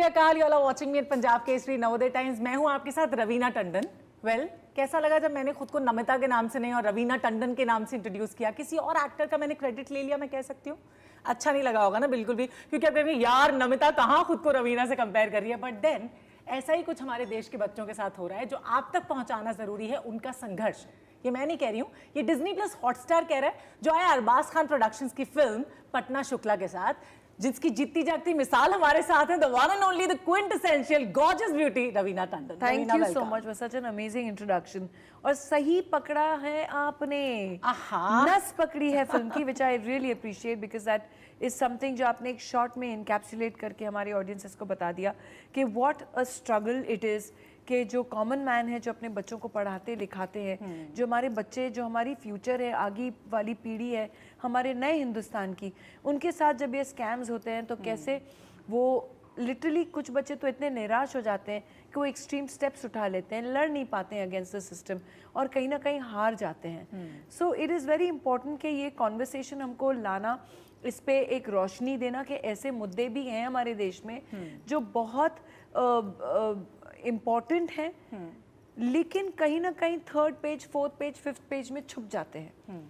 Shri Akal, you all are watching me at Punjab Kesari Navodaya Times. मैं हूं आपके साथ रवीना टंडन। कैसा लगा जब मैंने खुद को नमिता के नाम से नहीं और रवीना टंडन के नाम से इंट्रोड्यूस किया? किसी और एक्टर का मैंने क्रेडिट ले लिया, मैं कह सकती हूँ। अच्छा नहीं लगा होगा ना बिल्कुल भी, क्योंकि अब कहेंगे यार नमिता कहाँ खुद को रवीना से कंपेयर कर रही है। बट देन ऐसा ही कुछ हमारे देश के बच्चों के साथ हो रहा है, जो आप तक पहुंचाना जरूरी है, उनका संघर्ष। ये मैं नहीं कह रही हूँ, ये डिज्नी प्लस हॉटस्टार कह रहा है, जो आया अरबाज खान प्रोडक्शंस की फिल्म पटना शुक्ला के साथ, जिसकी जीती जागती मिसाल हमारे साथ है, the one and only, the quintessential gorgeous beauty Raveena Tandon. Thank you so much for such an amazing introduction। और सही पकड़ा है आपने, नस पकड़ी है फिल्म की, which I really appreciate because that is something जो आपने एक शॉर्ट में encapsulate करके हमारे ऑडियंसेस को बता दिया कि what a struggle it is कि जो कॉमन मैन है, जो अपने बच्चों को पढ़ाते लिखाते हैं, जो हमारे बच्चे, जो हमारी फ्यूचर है, आगे वाली पीढ़ी है हमारे नए हिंदुस्तान की, उनके साथ जब ये स्कैम्स होते हैं तो कैसे वो लिटरली कुछ बच्चे तो इतने निराश हो जाते हैं कि वो एक्सट्रीम स्टेप्स उठा लेते हैं, लड़ नहीं पाते हैं अगेंस्ट द सिस्टम और कहीं ना कहीं हार जाते हैं। So it is very important कि ये कॉन्वर्सेशन हमको लाना, इस पे एक रोशनी देना कि ऐसे मुद्दे भी हैं हमारे देश में जो बहुत इम्पॉर्टेंट है, लेकिन कहीं ना कहीं third page, fourth page, fifth page में छुप जाते हैं।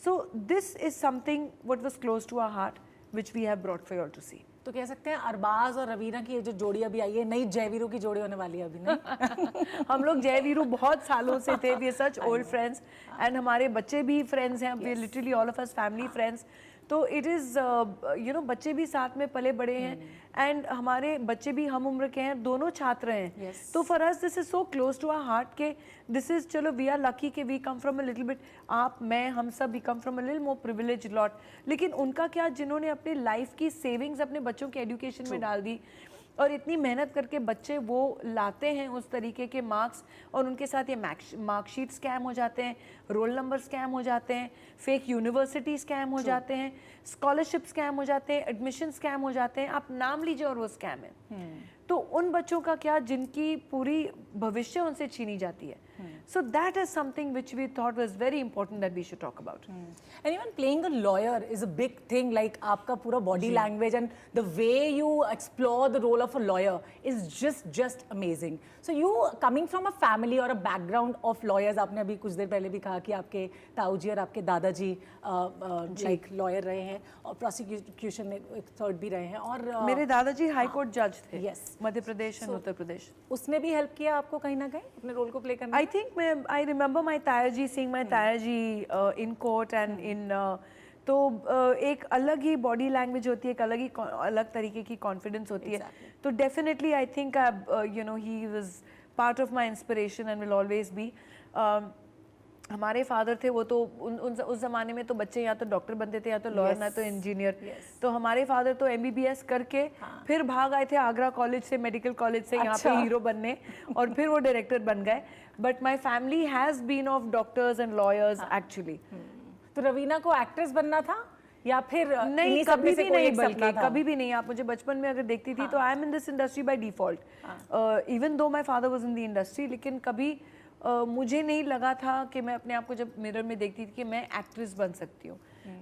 So this is something what was close to our heart which we have brought for you all to see. तो कह सकते हैं अरबाज और रवीना की ये जो जोड़ी अभी आई है, नई जयवीरू की जोड़ी होने वाली है अभी नहीं? हम लोग जयवीरू बहुत सालों से थे, we are such old friends and हमारे बच्चे भी फ्रेंड्स हैं, we are literally all of us family friends. तो इट इज़ यू नो, बच्चे भी साथ में पले बड़े हैं एंड हमारे बच्चे भी हम उम्र के हैं, दोनों छात्र हैं। तो for us this is so close to our heart के दिस इज, चलो वी आर लकी कि we come from a little bit, आप, मैं, हम सब we come from a little more privilege lot. लेकिन उनका क्या, जिन्होंने अपनी लाइफ की सेविंग्स अपने बच्चों के एजुकेशन में डाल दी और इतनी मेहनत करके बच्चे वो लाते हैं उस तरीके के मार्क्स, और उनके साथ ये मार्कशीट स्कैम हो जाते हैं, रोल नंबर स्कैम हो जाते हैं, फेक यूनिवर्सिटी स्कैम हो जाते हैं, स्कॉलरशिप स्कैम हो जाते हैं, एडमिशन स्कैम हो जाते हैं, आप नाम लीजिए और वो स्कैम है। तो उन बच्चों का क्या, जिनकी पूरी भविष्य उनसे छीनी जाती है। So that is something which we thought was very important that we should talk about. And even playing a lawyer is a big thing. Like आपका पूरा body language and the way you explore the role of a lawyer is just amazing. So you coming from a family or a background of lawyers, आपने अभी कुछ देर पहले भी कहा कि आपके ताऊ जी और आपके दादाजी like lawyer रहे हैं और prosecution में एक third भी रहे हैं, और मेरे दादाजी हाई कोर्ट जज थे। Yes. मध्य प्रदेश और उत्तर प्रदेश। उसने भी हेल्प किया आपको कहीं ना कहीं अपने रोल को प्ले करने? I think I remember my तायाजी, seeing my तायाजी in court and in तो एक अलग ही बॉडी लैंग्वेज होती है, एक अलग तरीके की कॉन्फिडेंस होती है। तो definitely I think you know he was part of my inspiration and will always be. हमारे फादर थे, वो तो उस ज़माने में तो बच्चे या तो डॉक्टर बनते थे या तो लॉयर, ना तो इंजीनियर। तो हमारे फादर तो MBBS करके फिर भाग आए थे आगरा कॉलेज से, मेडिकल कॉलेज से यहाँ पे हीरो बनने, और फिर वो डायरेक्टर बन गए। But my family has been of doctors and lawyers actually. तो रवीना को एक्ट्रेस बनना था या फिर नहीं? कभी भी नहीं, बल्कि कभी भी नहीं। आप मुझे बचपन में अगर देखती थी तो I am in this industry by default, even though my father was in the industry, लेकिन कभी मुझे नहीं लगा था कि मैं अपने आप को जब मिरर में देखती थी कि मैं एक्ट्रेस बन सकती हूँ।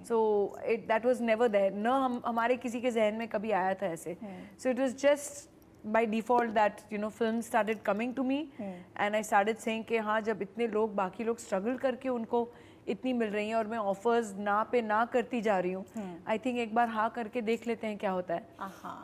So it that was never there, न हमारे किसी के जहन में कभी आया था ऐसे। So it was just by default that you know film started coming to me and I started saying कि हाँ, जब इतने लोग, बाकी लोग स्ट्रगल करके उनको इतनी मिल रही हैं और मैं ऑफर्स ना पे ना करती जा रही हूँ, आई थिंक एक बार हाँ करके देख लेते हैं क्या होता है।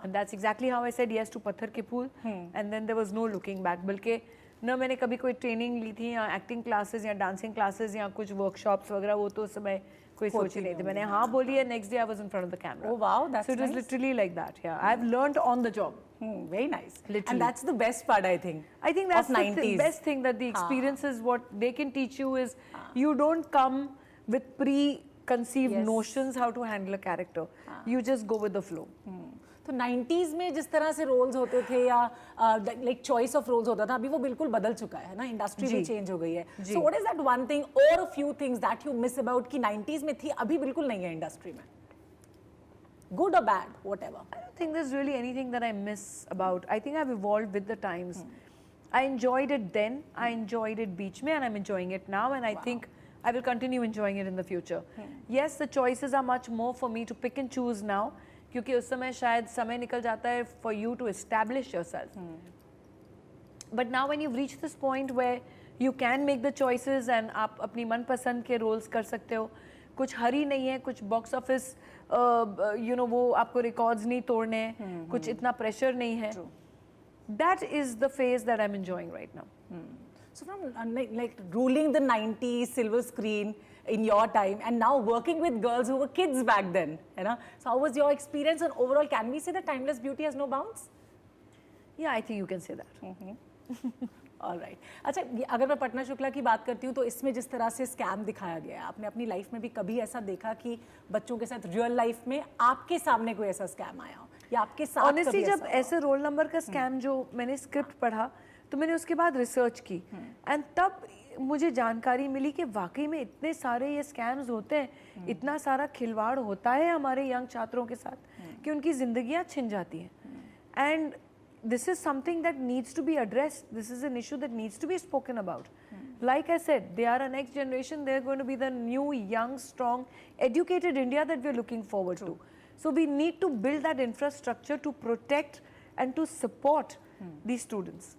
and that's exactly how I said yes to पत्थर के फूल and then there was no looking back। बल्कि न मैंने कभी कोई ट्रेनिंग ली थी या एक्टिंग क्लासेस या डांसिंग क्लासेस या कुछ वर्कशॉप्स वगैरह, वो तो उस समय कोई सोच ही नहीं थी। मैंने हाँ बोली है, next day I was in front of the camera. Oh wow, that's so it was nice. literally like that. Yeah, I've learned on the job. Very nice. Literally. And that's the best part, I think. I think that's of the 90s. best thing, that the experience is what they can teach you is you don't come with preconceived notions how to handle a character. You just go with the flow. तो 90s में जिस तरह से roles होते थे या like choice of roles होता था, अभी वो बिल्कुल बदल चुका है ना, इंडस्ट्री भी चेंज हो गई है। So what is that one thing और a few things that you miss about कि 90s में थी, अभी बिल्कुल नहीं है इंडस्ट्री में? Good or bad, whatever. I don't think there's really anything that I miss about. I think I've evolved with the times. I enjoyed it then, I enjoyed it beach mein, and I'm enjoying it now, and I think I will continue enjoying it in the future. Yes, the choices are much more for me to pick and choose now क्योंकि उस समय शायद समय निकल जाता है for you to establish yourself. But now when you reach this point where you can make the choices and आप अपनी मनपसंद के रोल्स कर सकते हो. कुछ हरी नहीं है, कुछ बॉक्स ऑफिस यू नो वो आपको रिकॉर्ड्स नहीं तोड़ने हैं, कुछ इतना प्रेशर नहीं है. That is the phase that I am enjoying right now. So from like ruling the 90s silver screen in your time and now working with girls who were kids back then, you know, so how was your experience and overall can we say that timeless beauty has no bounds? Yeah, I think you can say that. All right. अच्छा, अगर मैं पटना शुक्ला की बात करती हूँ तो इसमें जिस तरह से स्कैम दिखाया गया है, आपने अपनी लाइफ में भी कभी ऐसा देखा कि बच्चों के साथ रियल लाइफ में आपके सामने कोई ऐसा स्कैम आया हो या आपके साथ ऑनेस्टली जब ऐसे रोल नंबर का स्कैम जो मैंने स्क्रिप्ट पढ़ा तो मैंने उसके बाद रिसर्च की एंड तब मुझे जानकारी मिली कि वाकई में इतने सारे ये स्कैम्स होते हैं, इतना सारा खिलवाड़ होता है हमारे यंग छात्रों के साथ कि उनकी जिंदगियां छिन जाती हैं. And this is something that needs to be addressed. This is an issue that needs to be spoken about. Like I said, they are a next generation. They're going to be the new, young, strong, educated India that we're looking forward to. So we need to build that infrastructure to protect and to support these students.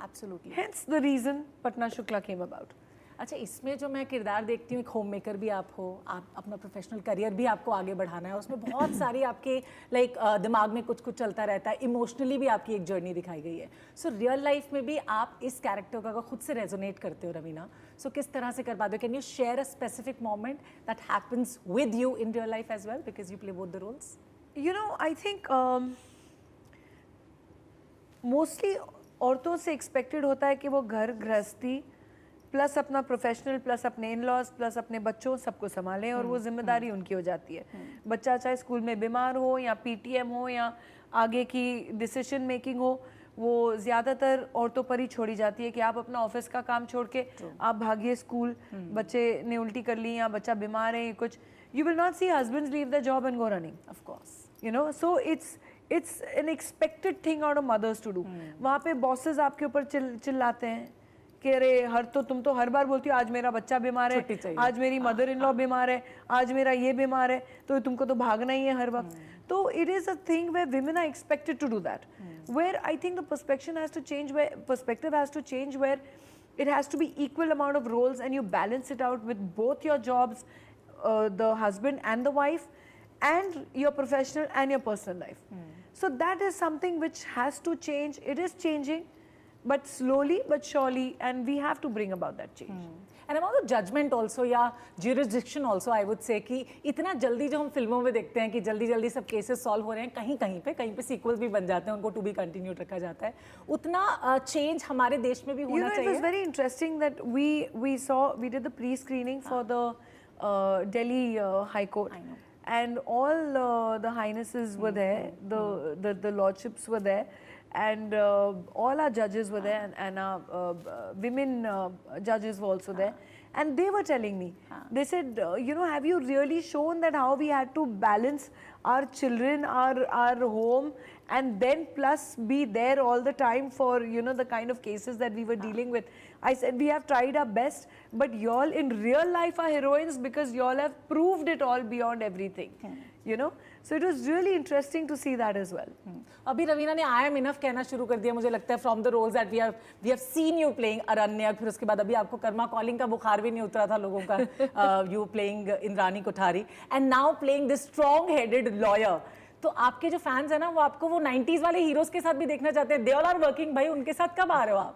Absolutely. Hence the reason Patna Shukla came about. अच्छा, इसमें जो मैं किरदार देखती हूँ, एक home maker भी आप हो, आप अपना प्रोफेशनल करियर भी आपको आगे बढ़ाना है, उसमें बहुत सारी आपके लाइक दिमाग में कुछ कुछ चलता रहता है, इमोशनली भी आपकी एक जर्नी दिखाई गई है. सो रियल लाइफ में भी आप इस कैरेक्टर का खुद से रेजोनेट करते हो रवीना, सो किस तरह से कर पाते हो? Can you share a specific moment that happens with you in real life as well because you play both the roles? You know I think mostly औरतों से एक्सपेक्टेड होता है कि वो घर गृहस्थी प्लस अपना प्रोफेशनल प्लस अपने इन लॉज प्लस अपने बच्चों सबको संभालें और वो जिम्मेदारी उनकी हो जाती है. बच्चा चाहे स्कूल में बीमार हो या पीटीएम हो या आगे की डिसीजन मेकिंग हो, वो ज़्यादातर औरतों पर ही छोड़ी जाती है कि आप अपना ऑफिस का काम छोड़ के आप भागिए स्कूल, बच्चे ने उल्टी कर ली या बच्चा बीमार है कुछ. You will not see husbands leave the job and go running, of course, you know. So it's an expected thing out of mothers to do. वहाँ पे बॉसेस आपके ऊपर चिल्लाते हैं कि अरे तुम तो हर बार बोलती हो आज मेरा बच्चा बीमार है, आज मेरी मदर इन लॉ बीमार है, आज मेरा ये बीमार है, तो तुमको तो भागना ही है हर वक्त. तो it is a thing where women are expected to do that, where I think the perspective has to change where it has to be equal amount of roles and you balance it out with both your jobs, the husband and the wife, and your professional and your personal life. So that is something which has to change. It is changing, but slowly but surely, and we have to bring about that change. And about the judgment also या jurisdiction also I would say कि इतना जल्दी जो हम फिल्मों में देखते हैं कि जल्दी जल्दी सब केसेस सॉल्व हो रहे हैं, कहीं पे सीक्वल्स भी बन जाते हैं, उनको टू बी कंटिन्यूड रखा जाता है, उतना चेंज हमारे देश में भी होना चाहिए. It was very interesting that we did the pre-screening for the Delhi High Court. I know. And all the highnesses were there, the lordships were there, and all our judges were there, and our women judges were also there, and they were telling me, they said, you know, have you really shown that how we had to balance our children, our home, and then plus be there all the time for, you know, the kind of cases that we were dealing with. I said, we have tried our best, but y'all in real life are heroines because y'all have proved it all beyond everything, you know. So it was really interesting to see that as well. अभी रवीना ने I am enough कहना शुरू कर दिया, मुझे लगता है from the roles that we have seen you playing अरण्या, फिर उसके बाद अभी आपको कर्मा कॉलिंग का बुखार भी नहीं उतरा था लोगों का, you playing Indrani Kothari, and now playing this strong-headed lawyer. तो आपके जो फैंस हैं ना, वो आपको वो 90s वाले हीरोज के साथ भी देखना चाहते हैं. They all are working, भाई उनके साथ कब आ रहे हो आप?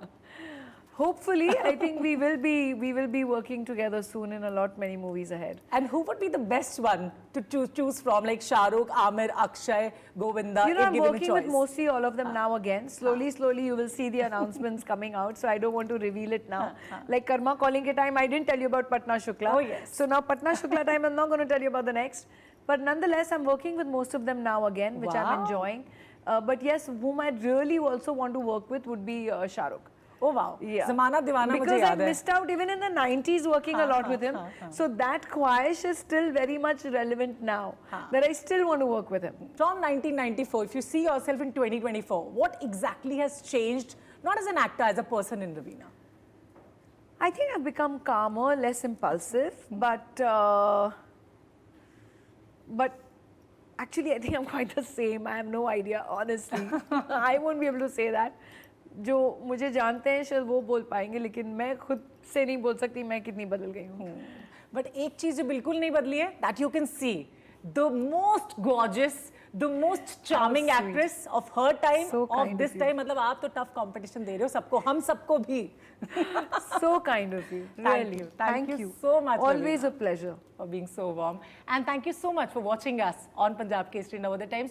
Hopefully, I think we will be working together soon in a lot many movies ahead. And who would be the best one to choose from, like Shah Rukh, Amir, Akshay, Govinda? You know, I'm working with mostly all of them now again. Slowly you will see the announcements coming out. So I don't want to reveal it now. Like Karma Calling ke time, I didn't tell you about Patna Shukla. Oh yes. So now Patna Shukla time, I'm not going to tell you about the next. But nonetheless, I'm working with most of them now again, which I'm enjoying. But yes, whom I really also want to work with would be Shah Rukh. Oh wow. Yeah. Zamana Dewana because mujhe yaad I missed out even in the 90s working a lot with him. So that ख्वाहिश is still very much relevant now. That I still want to work with him. From 1994, if you see yourself in 2024, what exactly has changed, not as an actor, as a person in Raveena? I think I've become calmer, less impulsive, but Actually, I think I'm quite the same. I have no idea, honestly. I won't be able to say that. जो मुझे जानते हैं शायद वो बोल पाएंगे, लेकिन मैं खुद से नहीं बोल सकती मैं कितनी बदल गई हूँ. बट एक चीज जो बिल्कुल नहीं बदली है, that you can see the most gorgeous, the most charming actress of her time, of this time. मतलब आप तो टफ कंपटीशन दे रहे हो सबको, हम सबको भी. So kind of you. Really. Thank you so much. Always a pleasure. For being so warm. And thank you so much for watching us on Punjab Kesari Navodaya Times.